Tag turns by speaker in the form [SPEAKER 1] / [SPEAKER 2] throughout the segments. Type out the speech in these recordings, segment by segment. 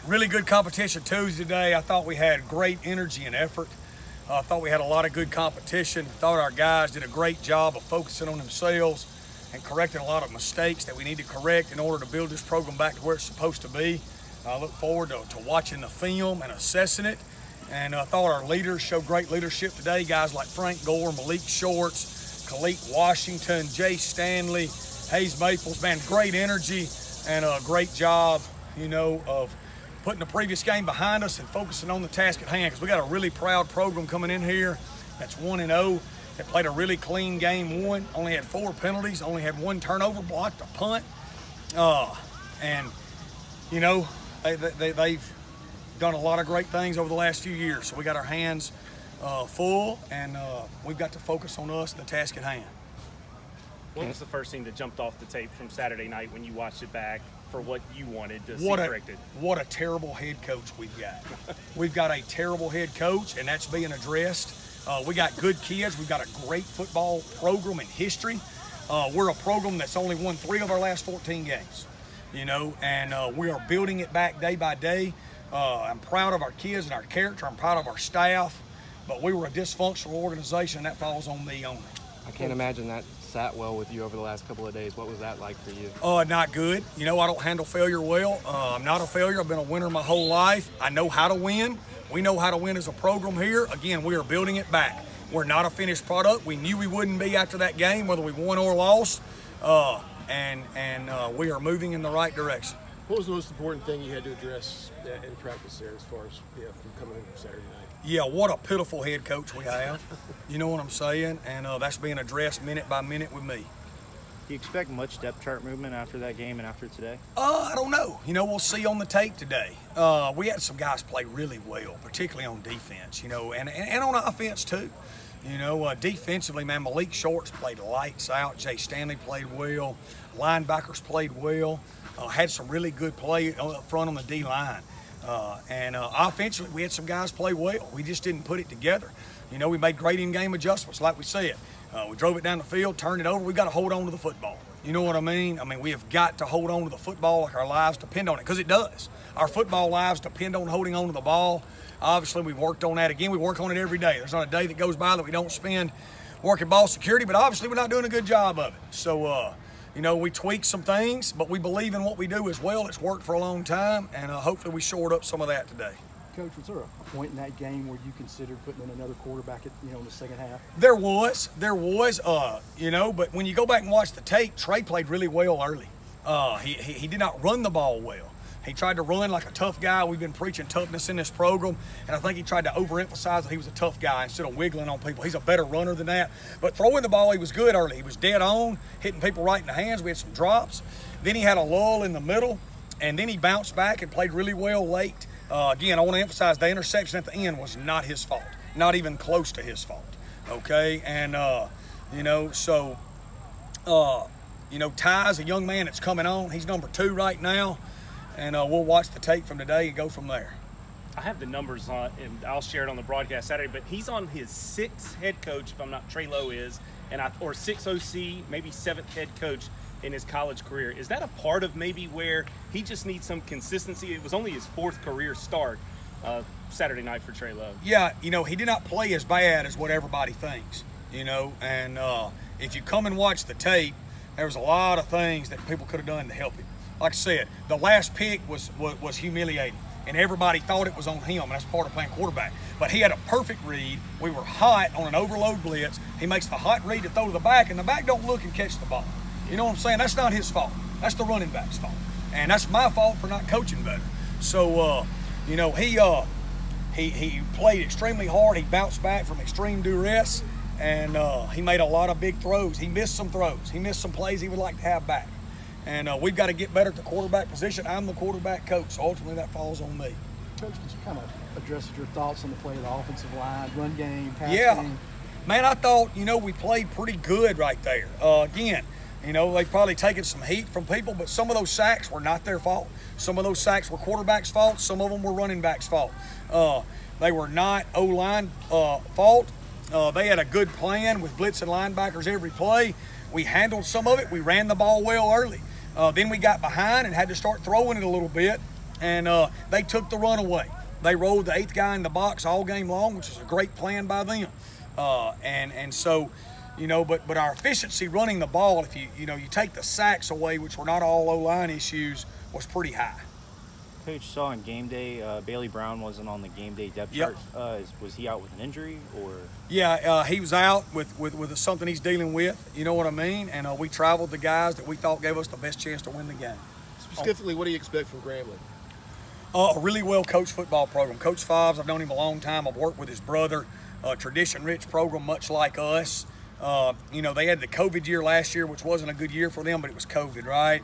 [SPEAKER 1] Really good competition Tuesday today. I thought we had great energy and effort. I thought we had a lot of good competition. Thought our guys did a great job of focusing on themselves and correcting a lot of mistakes that we need to correct in order to build this program back to where it's supposed to be. I look forward to watching the film and assessing it. And I thought our leaders showed great leadership today. Guys like Frank Gore, Malik Shorts, Khalid Washington, Jay Stanley, Hayes Maples, man, great energy and a great job, of putting the previous game behind us and focusing on the task at hand, because we got a really proud program coming in here that's 1-0, that played a really clean game one, only had 4 penalties, only had 1 turnover, blocked a punt. They've done a lot of great things over the last few years. So we got our hands full, and we've got to focus on us and the task at hand.
[SPEAKER 2] What was the first thing that jumped off the tape from Saturday night when you watched it back for what you wanted to see corrected?
[SPEAKER 1] What a terrible head coach we've got. We've got a terrible head coach, and that's being addressed. We got good kids. We've got a great football program in history. We're a program that's only won 3 of our last 14 games, and we are building it back day by day. I'm proud of our kids and our character. I'm proud of our staff, but we were a dysfunctional organization, and that falls on me only.
[SPEAKER 3] I can't imagine that sat well with you over the last couple of days. What was that like for you?
[SPEAKER 1] Not good. I don't handle failure well. I'm not a failure. I've been a winner my whole life. I know how to win. We know how to win as a program here. Again, we are building it back. We're not a finished product. We knew we wouldn't be after that game, whether we won or lost, and we are moving in the right direction.
[SPEAKER 4] What was the most important thing you had to address in practice there as far as from coming in from Saturday night?
[SPEAKER 1] Yeah, what a pitiful head coach we have. You know what I'm saying? And that's being addressed minute by minute with me.
[SPEAKER 5] Do you expect much depth chart movement after that game and after today?
[SPEAKER 1] I don't know. We'll see on the tape today. We had some guys play really well, particularly on defense, and on offense too. Defensively, man, Malik Shorts played lights out. Jay Stanley played well. Linebackers played well. Had some really good play up front on the D-line. And offensively, we had some guys play well. We just didn't put it together. We made great in-game adjustments, like we said. We drove it down the field, turned it over. We got to hold on to the football. You know what I mean? We have got to hold on to the football like our lives depend on it, because it does. Our football lives depend on holding on to the ball. Obviously, we've worked on that. Again, we work on it every day. There's not a day that goes by that we don't spend working ball security, but obviously we're not doing a good job of it. So, we tweak some things, but we believe in what we do as well. It's worked for a long time, and hopefully we shored up some of that today.
[SPEAKER 6] Coach, was there a point in that game where you considered putting in another quarterback in the second half?
[SPEAKER 1] There was, but when you go back and watch the tape, Trey played really well early. He did not run the ball well. He tried to run like a tough guy. We've been preaching toughness in this program, and I think he tried to overemphasize that he was a tough guy instead of wiggling on people. He's a better runner than that. But throwing the ball, he was good early. He was dead on, hitting people right in the hands. We had some drops. Then he had a lull in the middle, and then he bounced back and played really well late. Again, I want to emphasize the interception at the end was not his fault, not even close to his fault. Okay, and Ty's a young man that's coming on. He's number 2 right now. And we'll watch the tape from today and go from there.
[SPEAKER 2] I have the numbers on, and I'll share it on the broadcast Saturday, but he's on his 6th head coach, if I'm not, Trey Lowe is, or 6th OC, maybe 7th head coach in his college career. Is that a part of maybe where he just needs some consistency? It was only his 4th career start Saturday night for Trey Lowe.
[SPEAKER 1] Yeah, he did not play as bad as what everybody thinks, and if you come and watch the tape, there was a lot of things that people could have done to help him. Like I said, the last pick was humiliating, and everybody thought it was on him, and that's part of playing quarterback. But he had a perfect read. We were hot on an overload blitz. He makes the hot read to throw to the back, and the back don't look and catch the ball. You know what I'm saying? That's not his fault. That's the running back's fault, and that's my fault for not coaching better. So, he played extremely hard. He bounced back from extreme duress, and he made a lot of big throws. He missed some throws. He missed some plays he would like to have back. And we've got to get better at the quarterback position. I'm the quarterback coach, so ultimately that falls on me.
[SPEAKER 6] Coach, could you kind of address your thoughts on the play of the offensive line, run game, pass game?
[SPEAKER 1] Man, I thought, we played pretty good right there. Again, they've probably taken some heat from people, but some of those sacks were not their fault. Some of those sacks were quarterback's fault. Some of them were running back's fault. They were not O-line fault. They had a good plan with blitzing linebackers every play. We handled some of it. We ran the ball well early. Then we got behind and had to start throwing it a little bit. and they took the run away. They rolled the 8th guy in the box all game long, which is a great plan by them. And so, but our efficiency running the ball, if you take the sacks away, which were not all O-line issues, was pretty high.
[SPEAKER 5] Coach, saw on game day, Bailey Brown wasn't on the game day depth
[SPEAKER 1] Yep.
[SPEAKER 5] chart. Was he out with an injury or?
[SPEAKER 1] Yeah, he was out with something he's dealing with. You know what I mean? And we traveled the guys that we thought gave us the best chance to win the game.
[SPEAKER 4] Specifically, what do you expect from Grambling?
[SPEAKER 1] A really well-coached football program. Coach Fobbs, I've known him a long time. I've worked with his brother. Tradition-rich program, much like us. They had the COVID year last year, which wasn't a good year for them, but it was COVID, right?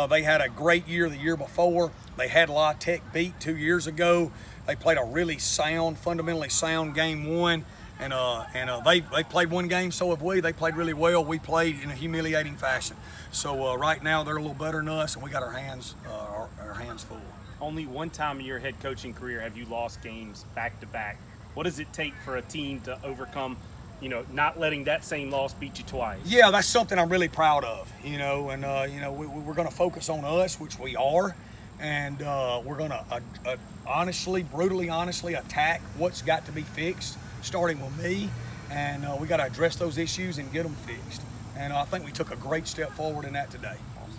[SPEAKER 1] They had a great year the year before. They had La Tech beat 2 years ago. They played a really sound, fundamentally sound game one. And they played one game, so have we. They played really well. We played in a humiliating fashion. So right now they're a little better than us, and we got our hands full.
[SPEAKER 2] Only one time in your head coaching career have you lost games back to back. What does it take for a team to overcome, not letting that same loss beat you twice?
[SPEAKER 1] Yeah, that's something I'm really proud of, we're going to focus on us, which we are, and we're going to brutally honestly attack what's got to be fixed, starting with me, and we got to address those issues and get them fixed. And I think we took a great step forward in that today.